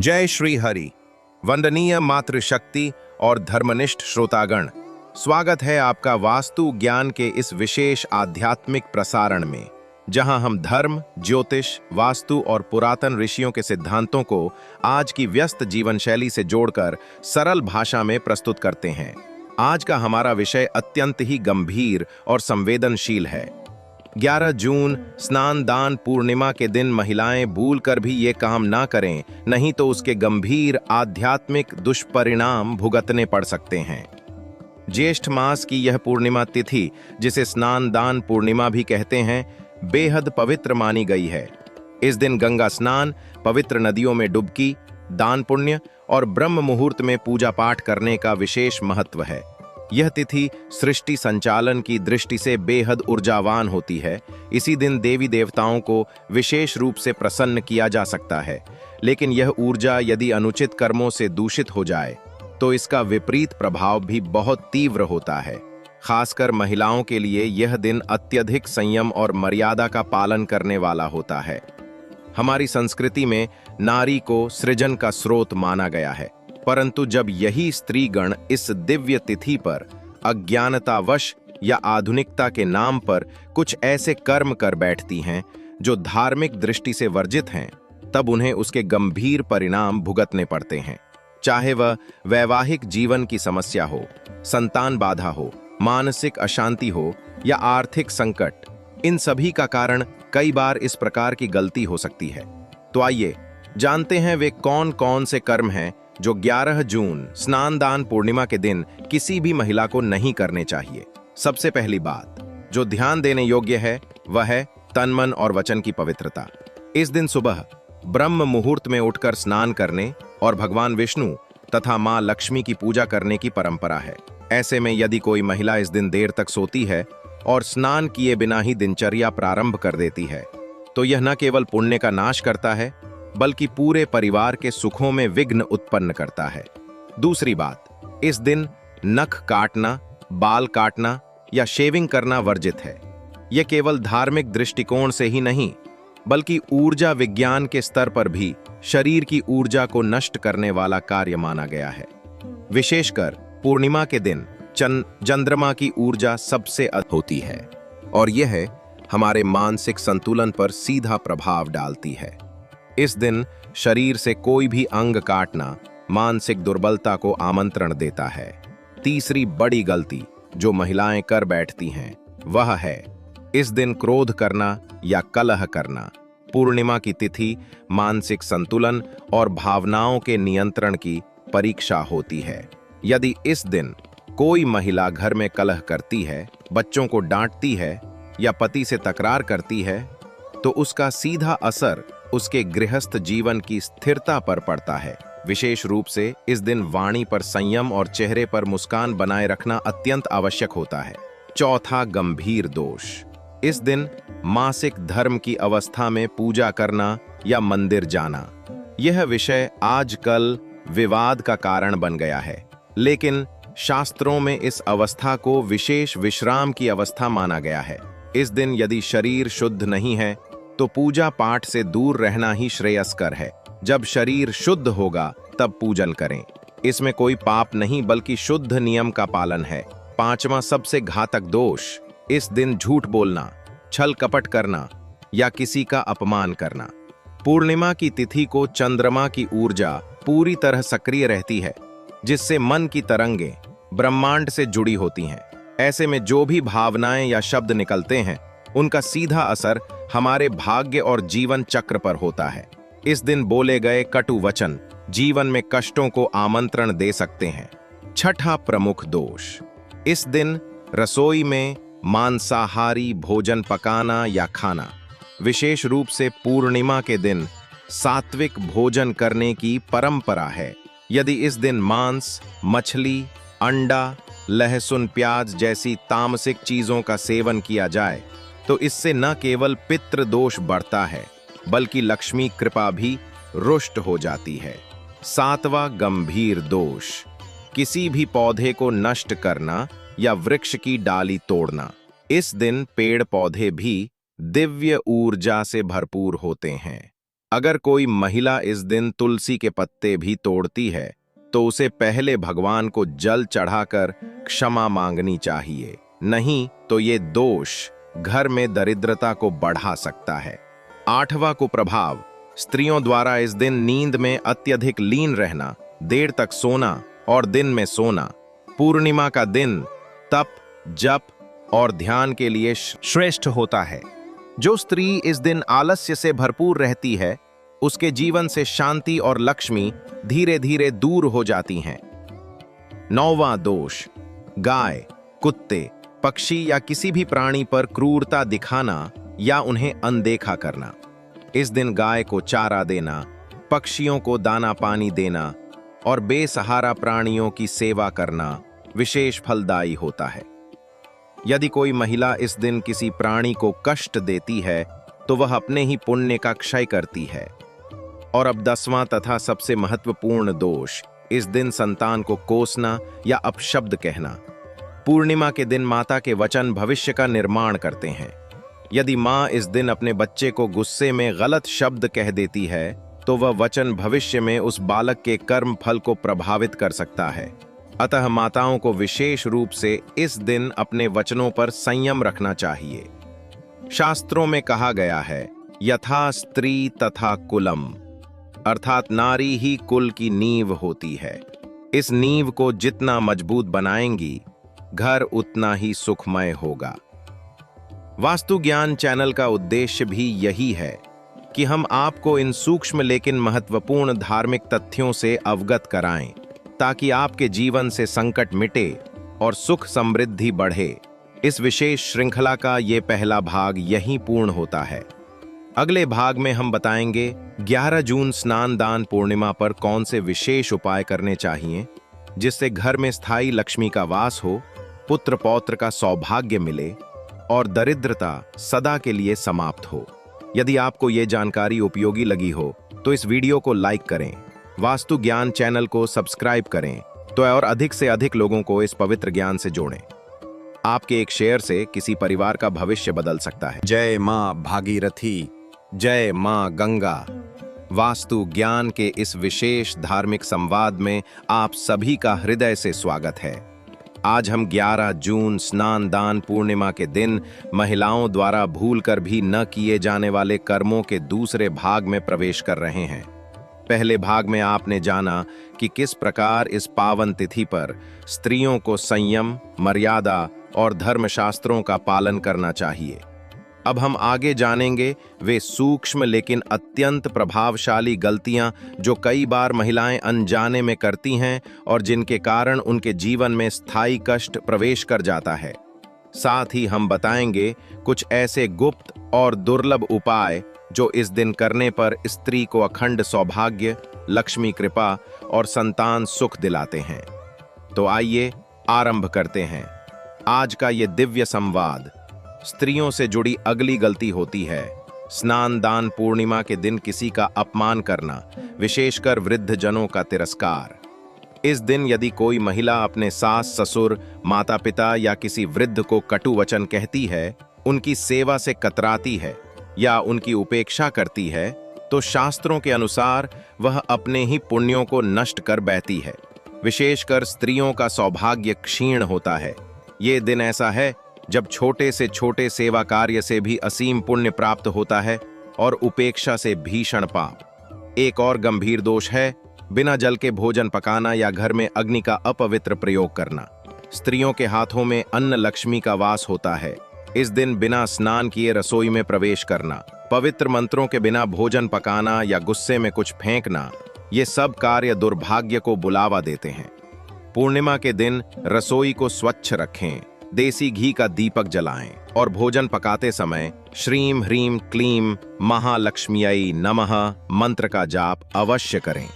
जय श्री हरि। वंदनीय मातृशक्ति और धर्मनिष्ठ श्रोतागण, स्वागत है आपका वास्तु ज्ञान के इस विशेष आध्यात्मिक प्रसारण में, जहां हम धर्म, ज्योतिष, वास्तु और पुरातन ऋषियों के सिद्धांतों को आज की व्यस्त जीवन शैली से जोड़कर सरल भाषा में प्रस्तुत करते हैं। आज का हमारा विषय अत्यंत ही गंभीर और संवेदनशील है। 11 जून स्नान दान पूर्णिमा के दिन महिलाएं भूल कर भी ये काम ना करें, नहीं तो उसके गंभीर आध्यात्मिक दुष्परिणाम भुगतने पड़ सकते हैं। ज्येष्ठ मास की यह पूर्णिमा तिथि, जिसे स्नान दान पूर्णिमा भी कहते हैं, बेहद पवित्र मानी गई है। इस दिन गंगा स्नान, पवित्र नदियों में डुबकी, दान पुण्य और ब्रह्म मुहूर्त में पूजा पाठ करने का विशेष महत्व है। यह तिथि सृष्टि संचालन की दृष्टि से बेहद ऊर्जावान होती है। इसी दिन देवी देवताओं को विशेष रूप से प्रसन्न किया जा सकता है, लेकिन यह ऊर्जा यदि अनुचित कर्मों से दूषित हो जाए तो इसका विपरीत प्रभाव भी बहुत तीव्र होता है। खासकर महिलाओं के लिए यह दिन अत्यधिक संयम और मर्यादा का पालन करने वाला होता है। हमारी संस्कृति में नारी को सृजन का स्रोत माना गया है, परंतु जब यही स्त्रीगण इस दिव्य तिथि पर अज्ञानतावश या आधुनिकता के नाम पर कुछ ऐसे कर्म कर बैठती हैं जो धार्मिक दृष्टि से वर्जित हैं, तब उन्हें उसके गंभीर परिणाम भुगतने पड़ते हैं। चाहे वह वैवाहिक जीवन की समस्या हो, संतान बाधा हो, मानसिक अशांति हो या आर्थिक संकट, इन सभी का कारण कई बार इस प्रकार की गलती हो सकती है। तो आइए जानते हैं वे कौन कौन से कर्म हैं जो 11 जून स्नान दान पूर्णिमा के दिन किसी भी महिला को नहीं करने चाहिए। सबसे पहली बात जो ध्यान देने योग्य है वह है तन, मन और वचन की पवित्रता। इस दिन सुबह ब्रह्म मुहूर्त में उठकर स्नान करने और भगवान विष्णु तथा मां लक्ष्मी की पूजा करने की परंपरा है। ऐसे में यदि कोई महिला इस दिन देर तक सोती है और स्नान किए बिना ही दिनचर्या प्रारंभ कर देती है, तो यह न केवल पुण्य का नाश करता है, बल्कि पूरे परिवार के सुखों में विघ्न उत्पन्न करता है। दूसरी बात, इस दिन नख काटना, बाल काटना या शेविंग करना वर्जित है। यह केवल धार्मिक दृष्टिकोण से ही नहीं, बल्कि ऊर्जा विज्ञान के स्तर पर भी शरीर की ऊर्जा को नष्ट करने वाला कार्य माना गया है। विशेषकर पूर्णिमा के दिन चंद्रमा की ऊर्जा सबसे अधिक होती है और यह हमारे मानसिक संतुलन पर सीधा प्रभाव डालती है। इस दिन शरीर से कोई भी अंग काटना मानसिक दुर्बलता को आमंत्रण देता है। तीसरी बड़ी गलती जो महिलाएं कर बैठती हैं वह है इस दिन क्रोध करना या कलह करना। पूर्णिमा की तिथि मानसिक संतुलन और भावनाओं के नियंत्रण की परीक्षा होती है। यदि इस दिन कोई महिला घर में कलह करती है, बच्चों को डांटती है या पति से तकरार करती है, तो उसका सीधा असर उसके गृहस्थ जीवन की स्थिरता पर पड़ता है। विशेष रूप से इस दिन वाणी पर संयम और चेहरे पर मुस्कान बनाए रखना अत्यंत आवश्यक होता है। चौथा, गंभीर दोष। इस दिन मासिक धर्म की अवस्था में पूजा करना या मंदिर जाना, यह विषय आजकल विवाद का कारण बन गया है, लेकिन शास्त्रों में इस अवस्था को विशेष विश्राम की अवस्था माना गया है। इस दिन यदि शरीर शुद्ध नहीं है तो पूजा पाठ से दूर रहना ही श्रेयस्कर है। जब शरीर शुद्ध होगा तब पूजन करें। इसमें कोई पाप नहीं, बल्कि शुद्ध नियम का पालन है। पांचवा सबसे घातक दोष, इस दिन झूठ बोलना, छल कपट करना या किसी का अपमान करना। पूर्णिमा की तिथि को चंद्रमा की ऊर्जा पूरी तरह सक्रिय रहती है, जिससे मन की तरंगें ब्रह्मांड से जुड़ी होती हैं। ऐसे में जो भी भावनाएं या शब्द निकलते हैं, उनका सीधा असर हमारे भाग्य और जीवन चक्र पर होता है। इस दिन बोले गए कटु वचन जीवन में कष्टों को आमंत्रण दे सकते हैं। छठा प्रमुख दोष, इस दिन रसोई में मांसाहारी भोजन पकाना या खाना। विशेष रूप से पूर्णिमा के दिन सात्विक भोजन करने की परंपरा है। यदि इस दिन मांस, मछली, अंडा, लहसुन, प्याज जैसी तामसिक चीजों का सेवन किया जाए तो इससे न केवल पितृ दोष बढ़ता है, बल्कि लक्ष्मी कृपा भी रुष्ट हो जाती है। सातवां, गंभीर दोष, किसी भी पौधे को नष्ट करना या वृक्ष की डाली तोड़ना। इस दिन पेड़ पौधे भी दिव्य ऊर्जा से भरपूर होते हैं। अगर कोई महिला इस दिन तुलसी के पत्ते भी तोड़ती है तो उसे पहले भगवान को जल चढ़ाकर क्षमा मांगनी चाहिए, नहीं तो ये दोष घर में दरिद्रता को बढ़ा सकता है। 8वां कुप्रभाव, स्त्रियों द्वारा इस दिन नींद में अत्यधिक लीन रहना, देर तक सोना और दिन में सोना। पूर्णिमा का दिन तप, जप और ध्यान के लिए श्रेष्ठ होता है। जो स्त्री इस दिन आलस्य से भरपूर रहती है, उसके जीवन से शांति और लक्ष्मी धीरे धीरे दूर हो जाती हैं। 9वां दोष, गाय, कुत्ते, पक्षी या किसी भी प्राणी पर क्रूरता दिखाना या उन्हें अनदेखा करना। इस दिन गाय को चारा देना, पक्षियों को दाना पानी देना और बेसहारा प्राणियों की सेवा करना विशेष फलदायी होता है। यदि कोई महिला इस दिन किसी प्राणी को कष्ट देती है तो वह अपने ही पुण्य का क्षय करती है। और अब 10वां तथा सबसे महत्वपूर्ण दोष, इस दिन संतान को कोसना या अपशब्द कहना। पूर्णिमा के दिन माता के वचन भविष्य का निर्माण करते हैं। यदि माँ इस दिन अपने बच्चे को गुस्से में गलत शब्द कह देती है तो वह वचन भविष्य में उस बालक के कर्म फल को प्रभावित कर सकता है। अतः माताओं को विशेष रूप से इस दिन अपने वचनों पर संयम रखना चाहिए। शास्त्रों में कहा गया है, यथा स्त्री तथा कुलम, अर्थात नारी ही कुल की नींव होती है। इस नींव को जितना मजबूत बनाएंगी, घर उतना ही सुखमय होगा। वास्तु ज्ञान चैनल का उद्देश्य भी यही है कि हम आपको इन सूक्ष्म लेकिन महत्वपूर्ण धार्मिक तथ्यों से अवगत कराएं, ताकि आपके जीवन से संकट मिटे और सुख समृद्धि बढ़े। इस विशेष श्रृंखला का ये पहला भाग यहीं पूर्ण होता है। अगले भाग में हम बताएंगे 11 जून स्नान दान पूर्णिमा पर कौन से विशेष उपाय करने चाहिए जिससे घर में स्थायी लक्ष्मी का वास हो, पुत्र पौत्र का सौभाग्य मिले और दरिद्रता सदा के लिए समाप्त हो। यदि आपको ये जानकारी उपयोगी लगी हो तो इस वीडियो को लाइक करें, वास्तु ज्ञान चैनल को सब्सक्राइब करें तो और अधिक से अधिक लोगों को इस पवित्र ज्ञान से जोड़ें। आपके एक शेयर से किसी परिवार का भविष्य बदल सकता है। जय मां भागीरथी, जय मां गंगा। वास्तु ज्ञान के इस विशेष धार्मिक संवाद में आप सभी का हृदय से स्वागत है। आज हम 11 जून स्नान दान पूर्णिमा के दिन महिलाओं द्वारा भूलकर भी न किए जाने वाले कर्मों के दूसरे भाग में प्रवेश कर रहे हैं। पहले भाग में आपने जाना कि किस प्रकार इस पावन तिथि पर स्त्रियों को संयम, मर्यादा और धर्मशास्त्रों का पालन करना चाहिए। अब हम आगे जानेंगे वे सूक्ष्म लेकिन अत्यंत प्रभावशाली गलतियां जो कई बार महिलाएं अनजाने में करती हैं और जिनके कारण उनके जीवन में स्थायी कष्ट प्रवेश कर जाता है। साथ ही हम बताएंगे कुछ ऐसे गुप्त और दुर्लभ उपाय जो इस दिन करने पर स्त्री को अखंड सौभाग्य, लक्ष्मी कृपा और संतान सुख दिलाते हैं। तो आइए आरंभ करते हैं आज का ये दिव्य संवाद। स्त्रियों से जुड़ी अगली गलती होती है स्नान दान पूर्णिमा के दिन किसी का अपमान करना, विशेषकर वृद्ध जनों का तिरस्कार। इस दिन यदि कोई महिला अपने सास ससुर, माता पिता या किसी वृद्ध को कटु वचन कहती है, उनकी सेवा से कतराती है या उनकी उपेक्षा करती है, तो शास्त्रों के अनुसार वह अपने ही पुण्यों को नष्ट कर बैठी है। विशेषकर स्त्रियों का सौभाग्य क्षीण होता है। ये दिन ऐसा है जब छोटे से छोटे सेवा कार्य से भी असीम पुण्य प्राप्त होता है और उपेक्षा से भीषण पाप। एक और गंभीर दोष है बिना जल के भोजन पकाना या घर में अग्नि का अपवित्र प्रयोग करना। स्त्रियों के हाथों में अन्न लक्ष्मी का वास होता है। इस दिन बिना स्नान किए रसोई में प्रवेश करना, पवित्र मंत्रों के बिना भोजन पकाना या गुस्से में कुछ फेंकना, ये सब कार्य दुर्भाग्य को बुलावा देते हैं। पूर्णिमा के दिन रसोई को स्वच्छ रखें, देसी घी का दीपक जलाएं और भोजन पकाते समय श्रीम ह्रीम क्लीम महालक्ष्म्यै नमः मंत्र का जाप अवश्य करें।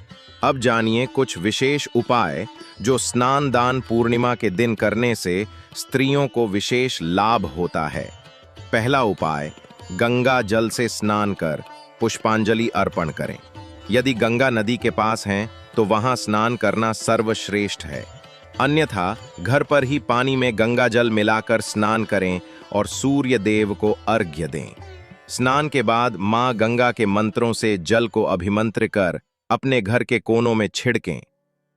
अब जानिए कुछ विशेष उपाय जो स्नान दान पूर्णिमा के दिन करने से स्त्रियों को विशेष लाभ होता है। पहला उपाय, गंगा जल से स्नान कर पुष्पांजलि अर्पण करें। यदि गंगा नदी के पास हैं तो वहां स्नान करना सर्वश्रेष्ठ है। अन्यथा घर पर ही पानी में गंगा जल मिलाकर स्नान करें और सूर्य देव को अर्घ्य दें। स्नान के बाद माँ गंगा के मंत्रों से जल को अभिमंत्रित कर अपने घर के कोनों में छिड़कें।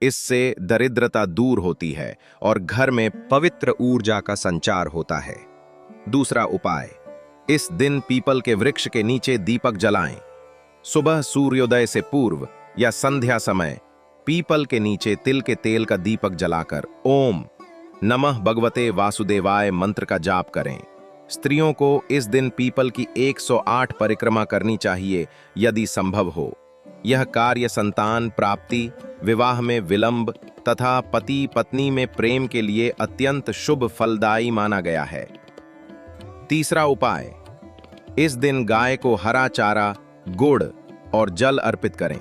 इससे दरिद्रता दूर होती है और घर में पवित्र ऊर्जा का संचार होता है। दूसरा उपाय, इस दिन पीपल के वृक्ष के नीचे दीपक जलाएं। सुबह सूर्योदय से पूर्व या संध्या समय पीपल के नीचे तिल के तेल का दीपक जलाकर ओम नमः भगवते वासुदेवाय मंत्र का जाप करें। स्त्रियों को इस दिन पीपल की 108 परिक्रमा करनी चाहिए यदि संभव हो। यह कार्य संतान प्राप्ति, विवाह में विलंब तथा पति पत्नी में प्रेम के लिए अत्यंत शुभ फलदायी माना गया है। तीसरा उपाय, इस दिन गाय को हरा चारा, गुड़ और जल अर्पित करें।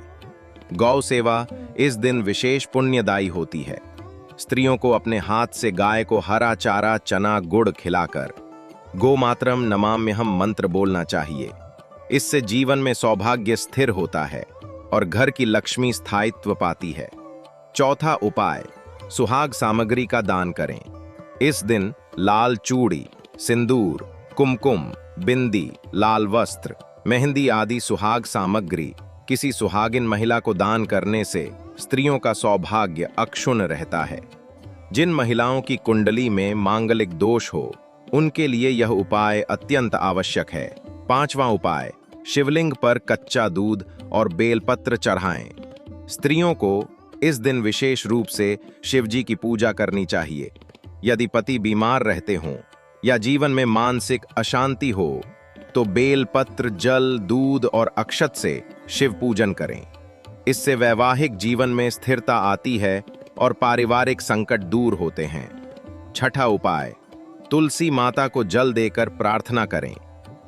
गौ सेवा इस दिन विशेष पुण्यदायी होती है। स्त्रियों को अपने हाथ से गाय को हरा चारा, चना, गुड़ खिलाकर गोमातरम नमाम्यहम् मंत्र बोलना चाहिए। इससे जीवन में सौभाग्य स्थिर होता है और घर की लक्ष्मी स्थायित्व पाती है। चौथा उपाय, सुहाग सामग्री का दान करें। इस दिन लाल चूड़ी, सिंदूर, कुमकुम, बिंदी, लाल वस्त्र, मेहंदी आदि सुहाग सामग्री किसी सुहागिन महिला को दान करने से स्त्रियों का सौभाग्य अक्षुण्ण रहता है। जिन महिलाओं की कुंडली में मांगलिक दोष हो उनके लिए यह उपाय अत्यंत आवश्यक है। पांचवा उपाय, शिवलिंग पर कच्चा दूध और बेलपत्र चढ़ाएं। स्त्रियों को इस दिन विशेष रूप से शिवजी की पूजा करनी चाहिए। यदि पति बीमार रहते हों या जीवन में मानसिक अशांति हो तो बेलपत्र, जल, दूध और अक्षत से शिव पूजन करें। इससे वैवाहिक जीवन में स्थिरता आती है और पारिवारिक संकट दूर होते हैं। छठा उपाय, तुलसी माता को जल देकर प्रार्थना करें।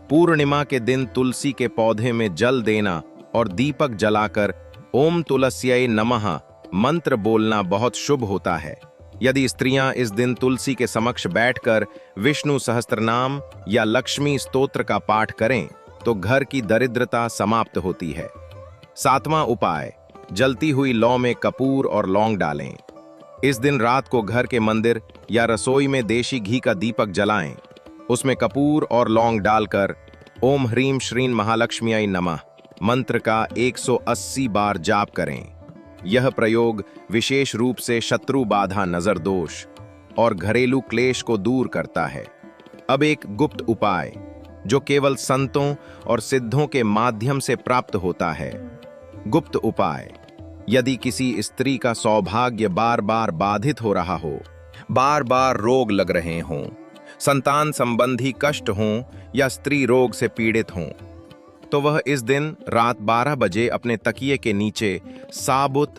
पूर्णिमा के दिन तुलसी के पौधे में जल देना और दीपक जलाकर ओम तुलस्यै नमः मंत्र बोलना बहुत शुभ होता है। यदि स्त्रियां इस दिन तुलसी के समक्ष बैठकर विष्णु सहस्त्रनाम या लक्ष्मी स्तोत्र का पाठ करें तो घर की दरिद्रता समाप्त होती है। सातवां उपाय, जलती हुई लौ में कपूर और लौंग डालें। इस दिन रात को घर के मंदिर या रसोई में देशी घी का दीपक जलाएं। उसमें कपूर और लौंग डालकर ओम ह्रीम श्रीं महालक्ष्म्यै नमः मंत्र का 180 बार जाप करें। यह प्रयोग विशेष रूप से शत्रु बाधा, नजर दोष और घरेलू क्लेश को दूर करता है। अब एक गुप्त उपाय जो केवल संतों और सिद्धों के माध्यम से प्राप्त होता है। गुप्त उपाय, यदि किसी स्त्री का सौभाग्य बार बार बाधित हो रहा हो, बार बार रोग लग रहे हों, संतान संबंधी कष्ट हों या स्त्री रोग से पीड़ित हों, तो वह इस दिन रात 12 बजे अपने तकिए के नीचे साबुत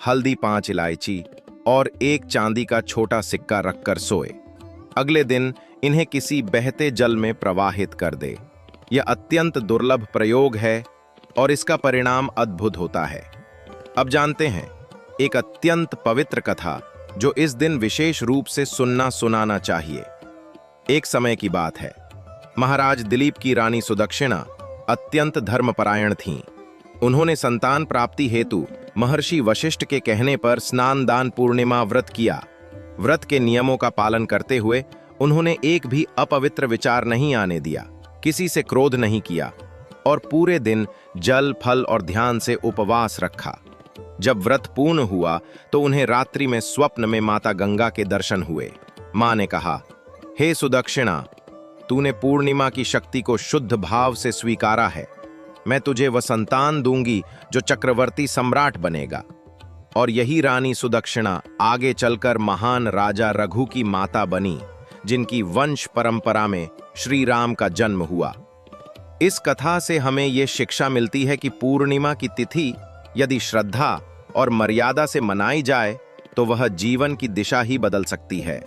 हल्दी, 5 इलायची और 1 चांदी का छोटा सिक्का रखकर सोए। अगले दिन इन्हें किसी बहते जल में प्रवाहित कर दे। यह अत्यंत दुर्लभ प्रयोग है और इसका परिणाम अद्भुत होता है। अब जानते हैं एक अत्यंत पवित्र कथा जो इस दिन विशेष रूप से सुनाना चाहिए। एक समय की बात है, महाराज दिलीप की रानी सुदक्षिणा अत्यंत धर्मपरायण थीं। उन्होंने संतान प्राप्ति हेतु महर्षि वशिष्ठ के कहने पर स्नान दान पूर्णिमा व्रत किया। व्रत के नियमों का पालन करते हुए उन्होंने एक भी अपवित्र विचार नहीं आने दिया, किसी से क्रोध नहीं किया और पूरे दिन जल, फल और ध्यान से उपवास रखा। जब व्रत पूर्ण हुआ तो उन्हें रात्रि में स्वप्न में माता गंगा के दर्शन हुए। मां ने कहा, हे सुदक्षिणा, तूने पूर्णिमा की शक्ति को शुद्ध भाव से स्वीकारा है। मैं तुझे वह संतान दूंगी जो चक्रवर्ती सम्राट बनेगा। और यही रानी सुदक्षिणा आगे चलकर महान राजा रघु की माता बनी, जिनकी वंश परंपरा में श्री राम का जन्म हुआ। इस कथा से हमें यह शिक्षा मिलती है कि पूर्णिमा की तिथि यदि श्रद्धा और मर्यादा से मनाई जाए तो वह जीवन की दिशा ही बदल सकती है।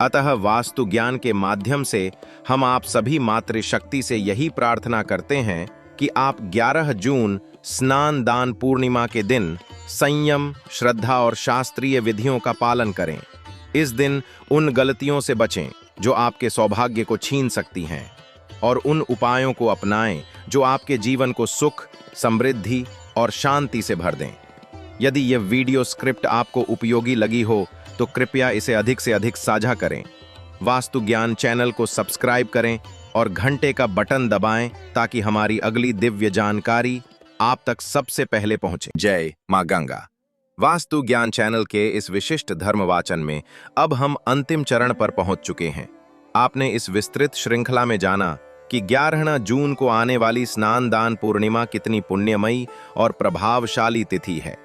अतः वास्तु ज्ञान के माध्यम से हम आप सभी मातृशक्ति से यही प्रार्थना करते हैं कि आप 11 जून स्नान दान पूर्णिमा के दिन संयम, श्रद्धा और शास्त्रीय विधियों का पालन करें। इस दिन उन गलतियों से बचें जो आपके सौभाग्य को छीन सकती हैं और उन उपायों को अपनाएं जो आपके जीवन को सुख, समृद्धि और शांति से भर दें। यदि यह वीडियो स्क्रिप्ट आपको उपयोगी लगी हो तो कृपया इसे अधिक से अधिक साझा करें। वास्तु ज्ञान चैनल को सब्सक्राइब करें और घंटे का बटन दबाएं ताकि हमारी अगली दिव्य जानकारी आप तक सबसे पहले पहुंचे। जय मां गंगा। वास्तु ज्ञान चैनल के इस विशिष्ट धर्मवाचन में अब हम अंतिम चरण पर पहुंच चुके हैं। आपने इस विस्तृत श्रृंखला में जाना कि 11 जून को आने वाली स्नान दान पूर्णिमा कितनी पुण्यमयी और प्रभावशाली तिथि है।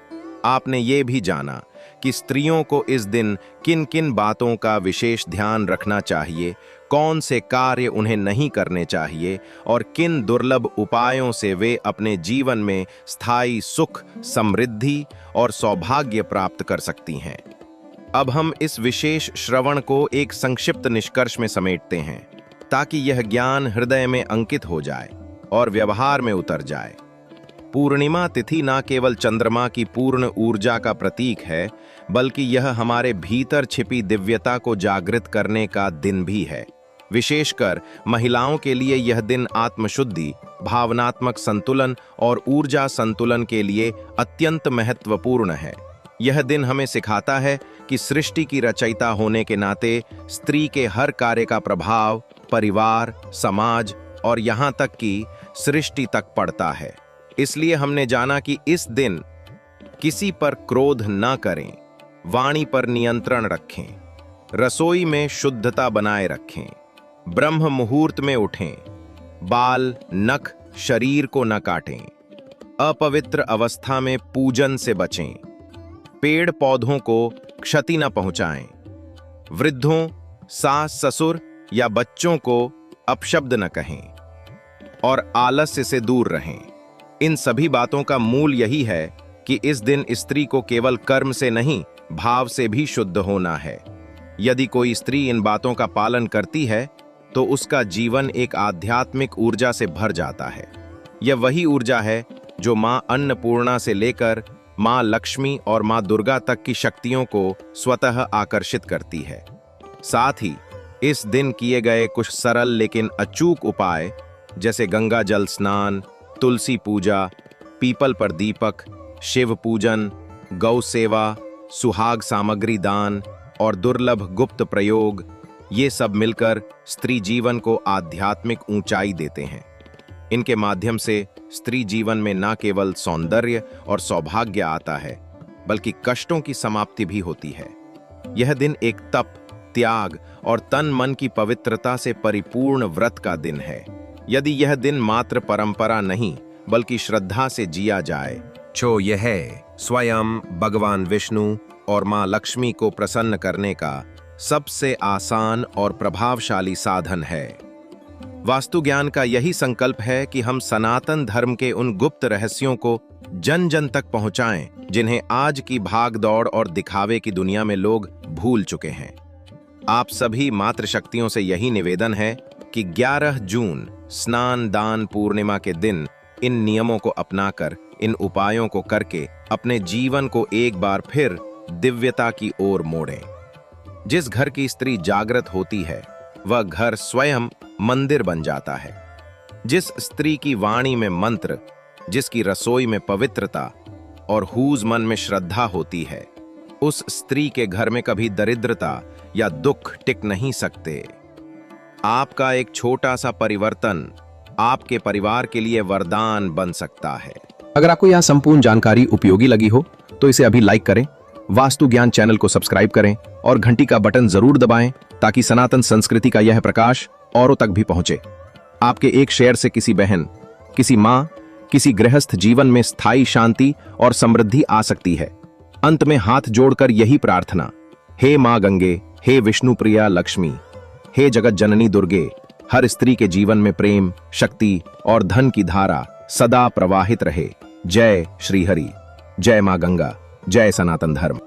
आपने ये भी जाना कि स्त्रियों को इस दिन किन किन बातों का विशेष ध्यान रखना चाहिए, कौन से कार्य उन्हें नहीं करने चाहिए और किन दुर्लभ उपायों से वे अपने जीवन में स्थायी सुख, समृद्धि और सौभाग्य प्राप्त कर सकती हैं। अब हम इस विशेष श्रवण को एक संक्षिप्त निष्कर्ष में समेटते हैं ताकि यह ज्ञान हृदय में अंकित हो जाए और व्यवहार में उतर जाए। पूर्णिमा तिथि न केवल चंद्रमा की पूर्ण ऊर्जा का प्रतीक है, बल्कि यह हमारे भीतर छिपी दिव्यता को जागृत करने का दिन भी है। विशेषकर महिलाओं के लिए यह दिन आत्मशुद्धि, भावनात्मक संतुलन और ऊर्जा संतुलन के लिए अत्यंत महत्वपूर्ण है। यह दिन हमें सिखाता है कि सृष्टि की रचयिता होने के नाते स्त्री के हर कार्य का प्रभाव परिवार, समाज और यहाँ तक कि सृष्टि तक पड़ता है। इसलिए हमने जाना कि इस दिन किसी पर क्रोध न करें, वाणी पर नियंत्रण रखें, रसोई में शुद्धता बनाए रखें, ब्रह्म मुहूर्त में उठें, बाल, नख, शरीर को न काटें, अपवित्र अवस्था में पूजन से बचें, पेड़ पौधों को क्षति न पहुंचाएं, वृद्धों, सास ससुर या बच्चों को अपशब्द न कहें और आलस्य से दूर रहें। इन सभी बातों का मूल यही है कि इस दिन स्त्री को केवल कर्म से नहीं, भाव से भी शुद्ध होना है। यदि कोई स्त्री इन बातों का पालन करती है तो उसका जीवन एक आध्यात्मिक ऊर्जा से भर जाता है। यह वही ऊर्जा है जो मां अन्नपूर्णा से लेकर मां लक्ष्मी और मां दुर्गा तक की शक्तियों को स्वतः आकर्षित करती है। साथ ही इस दिन किए गए कुछ सरल लेकिन अचूक उपाय जैसे गंगा जल स्नान, तुलसी पूजा, पीपल पर दीपक, शिव पूजन, गौ सेवा, सुहाग सामग्री दान और दुर्लभ गुप्त प्रयोग, ये सब मिलकर स्त्री जीवन को आध्यात्मिक ऊंचाई देते हैं। इनके माध्यम से स्त्री जीवन में न केवल सौंदर्य और सौभाग्य आता है, बल्कि कष्टों की समाप्ति भी होती है। यह दिन एक तप, त्याग और तन मन की पवित्रता से परिपूर्ण व्रत का दिन है। यदि यह दिन मात्र परंपरा नहीं बल्कि श्रद्धा से जिया जाए तो यह स्वयं भगवान विष्णु और मां लक्ष्मी को प्रसन्न करने का सबसे आसान और प्रभावशाली साधन है। वास्तु ज्ञान का यही संकल्प है कि हम सनातन धर्म के उन गुप्त रहस्यों को जन जन तक पहुंचाएं जिन्हें आज की भाग दौड़ और दिखावे की दुनिया में लोग भूल चुके हैं। आप सभी मातृशक्तियों से यही निवेदन है कि 11 जून स्नान दान पूर्णिमा के दिन इन नियमों को अपनाकर, इन उपायों को करके अपने जीवन को एक बार फिर दिव्यता की ओर मोड़ें। जिस घर की स्त्री जागृत होती है वह घर स्वयं मंदिर बन जाता है। जिस स्त्री की वाणी में मंत्र, जिसकी रसोई में पवित्रता और हूज मन में श्रद्धा होती है, उस स्त्री के घर में कभी दरिद्रता या दुख टिक नहीं सकते। आपका एक छोटा सा परिवर्तन आपके परिवार के लिए वरदान बन सकता है। अगर आपको यह संपूर्ण जानकारी उपयोगी लगी हो तो इसे अभी लाइक करें, वास्तु ज्ञान चैनल को सब्सक्राइब करें और घंटी का बटन जरूर दबाएं ताकि सनातन संस्कृति का यह प्रकाश औरों तक भी पहुंचे। आपके एक शेयर से किसी बहन, किसी मां, किसी गृहस्थ जीवन में स्थायी शांति और समृद्धि आ सकती है। अंत में हाथ जोड़कर यही प्रार्थना, हे मां गंगे, हे विष्णु प्रिया लक्ष्मी, हे जगत जननी दुर्गे, हर स्त्री के जीवन में प्रेम, शक्ति और धन की धारा सदा प्रवाहित रहे। जय श्री हरि, जय मां गंगा, जय सनातन धर्म।